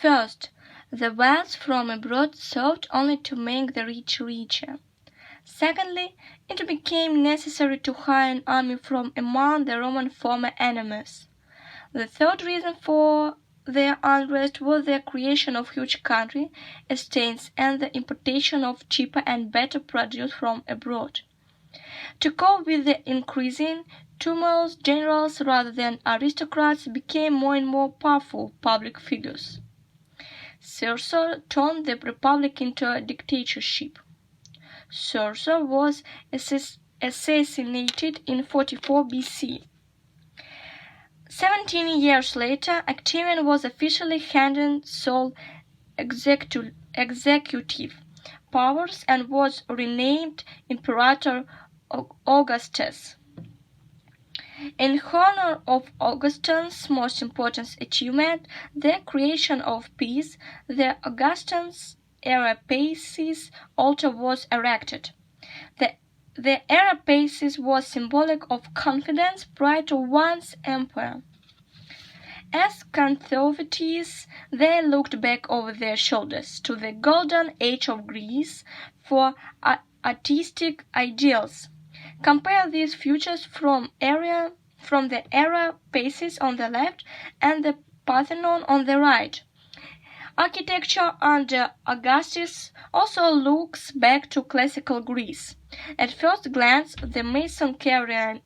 First, the wealth from abroad served only to make the rich richer. Secondly, it became necessary to hire an army from among the Roman former enemies. The third reason for their unrest was the creation of huge country estates and the importation of cheaper and better produce from abroad. To cope with the increasing tumults, generals rather than aristocrats became more and more powerful public figures. Caesar turned the republic into a dictatorship. Caesar was assassinated in 44 BC. 17 years later, Octavian was officially handed sole executive powers and was renamed Imperator Augustus. In honor of Augustine's most important achievement, the creation of peace, the Augustine's Arapaces altar was erected. The Arapaces was symbolic of confidence, pride of one's empire. As conservatives, they looked back over their shoulders to the golden age of Greece for artistic ideals. Compare these futures from the Arapaces on the left and the Parthenon on the right. Architecture under Augustus also looks back to classical Greece. At first glance, the Mason Carrion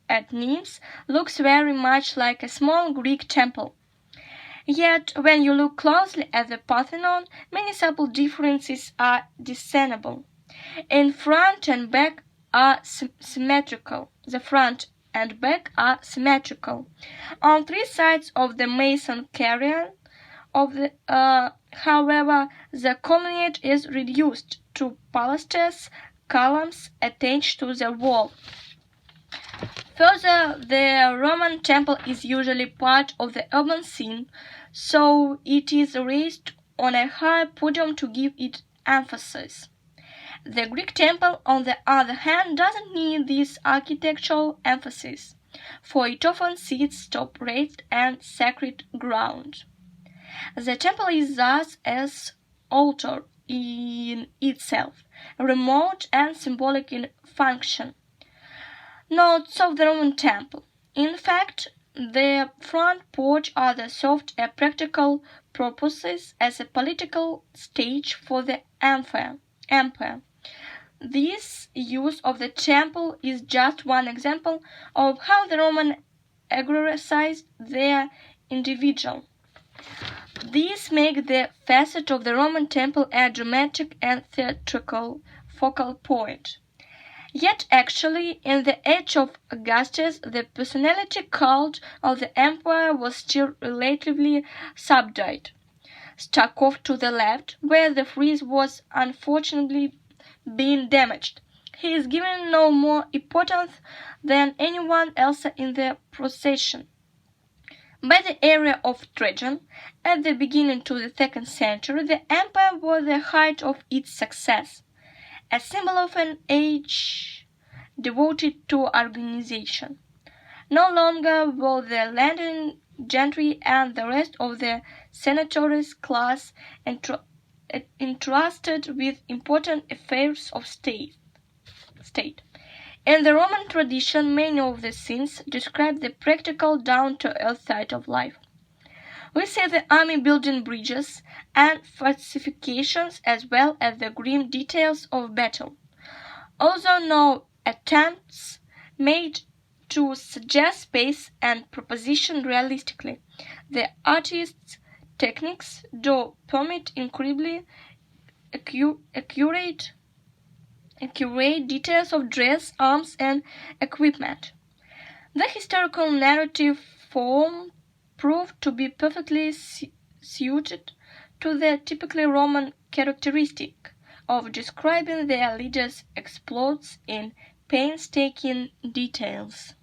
at Nimes looks very much like a small Greek temple. Yet, when you look closely at the Parthenon, many subtle differences are discernible. In front and back are symmetrical. The front and back are symmetrical. On three sides of the Mason Carrion, however, the colonnade is reduced to pilasters, columns attached to the wall. Further, the Roman temple is usually part of the urban scene, so it is raised on a high podium to give it emphasis. The Greek temple, on the other hand, doesn't need this architectural emphasis, for it often sits top-raised and sacred ground. The temple is thus as altar in itself, remote and symbolic in function. Notes of the Roman temple. In fact, the front porch either served a practical purposes as a political stage for the empire. This use of the temple is just one example of how the Romans aggrandized their individual. These make the facade of the Roman temple a dramatic and theatrical focal point. Yet actually, in the age of Augustus, the personality cult of the emperor was still relatively subdued. Stuck off to the left, where the frieze was unfortunately being damaged, he is given no more importance than anyone else in the procession. By the era of Trajan, at the beginning of the 2nd century, the empire was the height of its success, a symbol of an age devoted to organization. No longer were the landed gentry and the rest of the senatorial class entrusted with important affairs of state. In the Roman tradition, many of the scenes describe the practical, down-to-earth side of life. We see the army building bridges and fortifications as well as the grim details of battle. Although no attempts made to suggest space and proposition realistically, the artist's techniques do permit incredibly accurate details of dress, arms, and equipment. The historical narrative form proved to be perfectly suited to the typically Roman characteristic of describing their leaders' exploits in painstaking details.